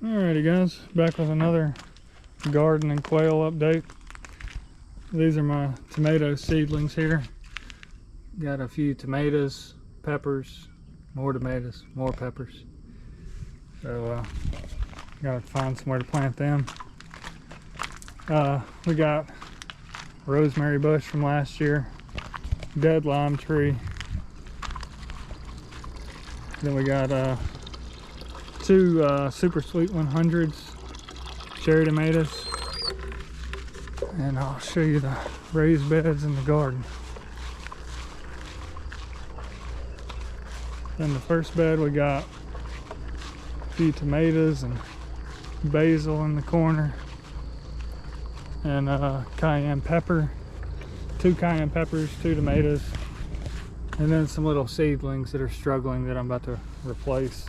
Alrighty guys, back with another garden and quail update. These are my tomato seedlings here. Got a few tomatoes, peppers, more tomatoes, more peppers. So gotta find somewhere to plant them. We got rosemary bush from last year, dead lime tree. Then we got two super sweet 100s cherry tomatoes, and I'll show you the raised beds in the garden. In the first bed we got a few tomatoes and basil in the corner, and cayenne pepper, two cayenne peppers, two tomatoes, and then some little seedlings that are struggling that I'm about to replace.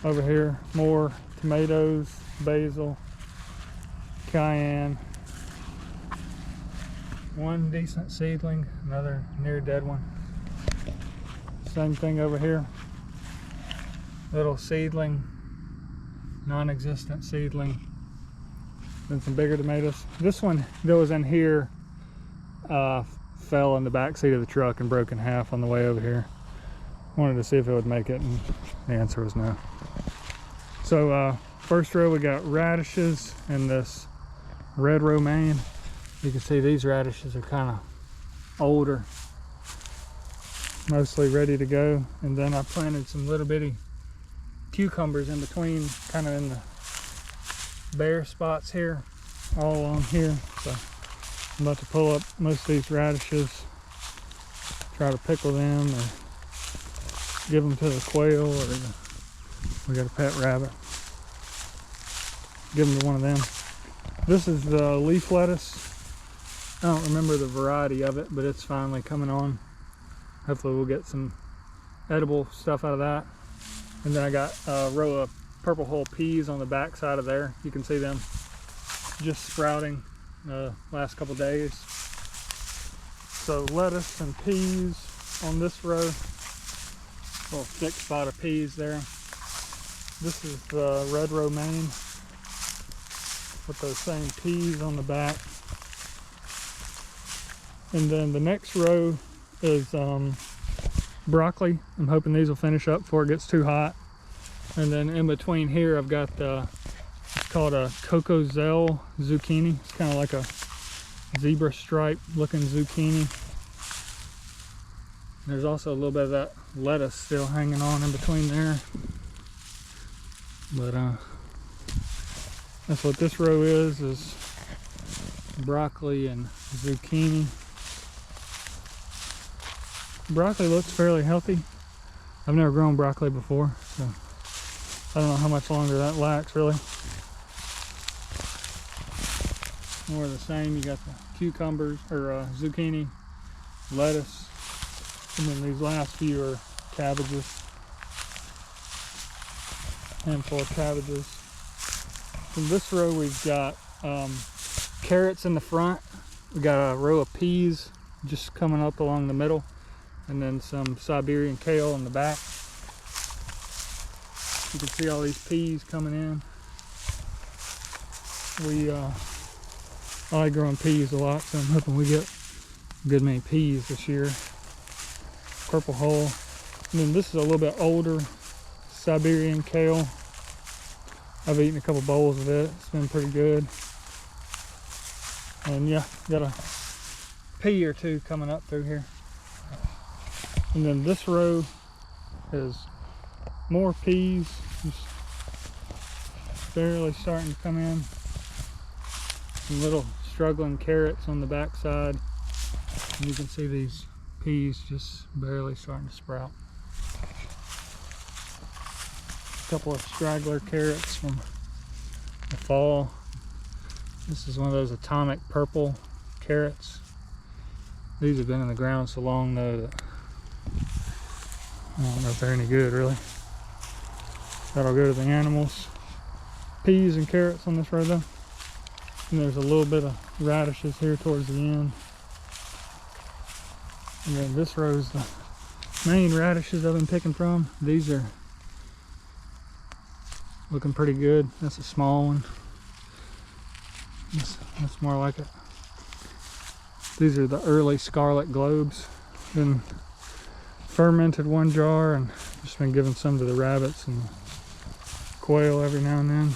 Over here, more tomatoes, basil, cayenne, one decent seedling, another near dead one. Same thing over here, little seedling, non-existent seedling, then some bigger tomatoes. This one that was in here fell in the back seat of the truck and broke in half on the way over here. Wanted to see if it would make it, and the answer was no. So first row we got radishes and this red romaine. You can see these radishes are kind of older, mostly ready to go. And then I planted some little bitty cucumbers in between, kind of in the bare spots here, all along here. So I'm about to pull up most of these radishes, try to pickle them or give them to the quail, or we got a pet rabbit, give them to one of them. This is the leaf lettuce. I don't remember the variety of it, but it's finally coming on. Hopefully we'll get some edible stuff out of that. And then I got a row of purple hull peas on the back side of there. You can see them just sprouting last couple days. So lettuce and peas on this row. Little thick spot of peas there. This is the red romaine with those same peas on the back. And then the next row is broccoli. I'm hoping these will finish up before it gets too hot. And then in between here I've got it's called a coco zell zucchini. It's kind of like a zebra stripe looking zucchini. There's also a little bit of that lettuce still hanging on in between there. But that's what this row is broccoli and zucchini. Broccoli looks fairly healthy. I've never grown broccoli before, so I don't know how much longer that lasts really. More of the same. You got the cucumbers, or zucchini, lettuce, and then these last few are cabbages. Handful of cabbages. In this row we've got carrots in the front. We got a row of peas just coming up along the middle, and then some Siberian kale in the back. You can see all these peas coming in. I like growing peas a lot, so I'm hoping we get a good many peas this year. Purple hull. And then this is a little bit older Siberian kale. I've eaten a couple bowls of it. It's been pretty good. And yeah, got a pea or two coming up through here. And then this row is more peas, just barely starting to come in. Some little struggling carrots on the back side. And you can see these peas just barely starting to sprout. A couple of straggler carrots from the fall. This is one of those atomic purple carrots. These have been in the ground so long though that I don't know if they're any good really. That'll go to the animals. Peas and carrots on this row though. And there's a little bit of radishes here towards the end. And then this row is the main radishes I've been picking from. These are looking pretty good. That's a small one. That's more like it. These are the early scarlet globes. Been fermented one jar and just been giving some to the rabbits and quail every now and then.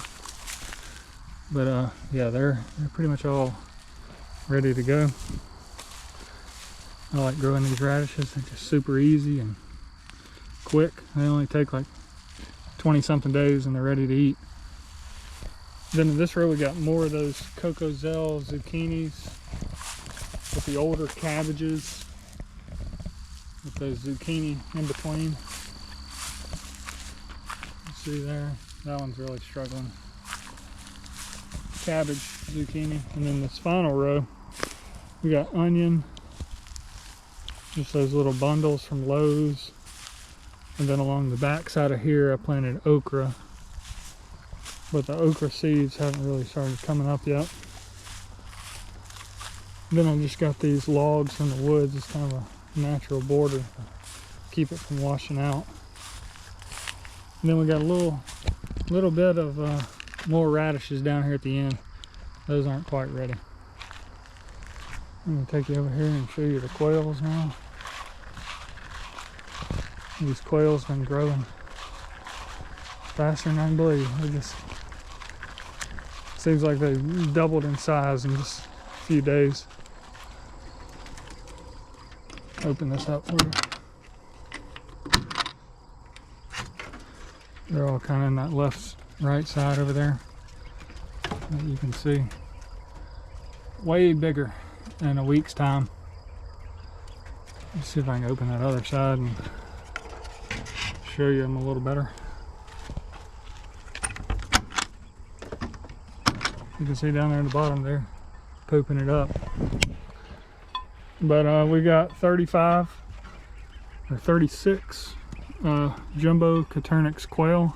But yeah, they're pretty much all ready to go. I like growing these radishes. They're just super easy and quick. They only take like 20 something days and they're ready to eat. Then in this row we got more of those coco zell zucchinis with the older cabbages with those zucchini in between. You see there, that one's really struggling. Cabbage, zucchini, and then this final row we got onion, just those little bundles from Lowe's, and then along the back side of here I planted okra, but the okra seeds haven't really started coming up yet. Then I just got these logs from the woods as kind of a natural border to keep it from washing out. And then we got a little bit of more radishes down here at the end. Those aren't quite ready. I'm going to take you over here and show you the quails now. These quails have been growing faster than I can believe. They just seems like they doubled in size in just a few days. Open this up for you. They're all kind of in that left, right side over there that you can see. Way bigger in a week's time. Let's see if I can open that other side and show you them a little better. You can see down there in the bottom there, pooping it up. But we got 35 or 36 jumbo coturnix quail,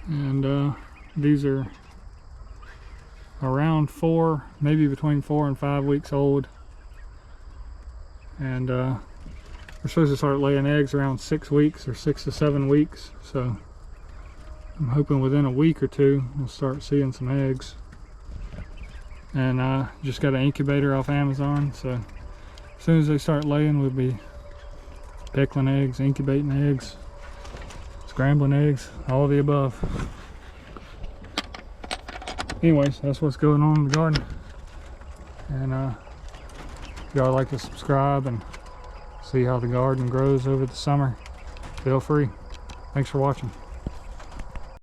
and these are around 4, maybe between 4 and 5 weeks old, and we're supposed to start laying eggs around 6 weeks or 6 to 7 weeks, so I'm hoping within a week or two we'll start seeing some eggs. And just got an incubator off Amazon, so as soon as they start laying we'll be pickling eggs, incubating eggs, scrambling eggs, all of the above. Anyways, that's what's going on in the garden, and if y'all like to subscribe and see how the garden grows over the summer, feel free. Thanks for watching.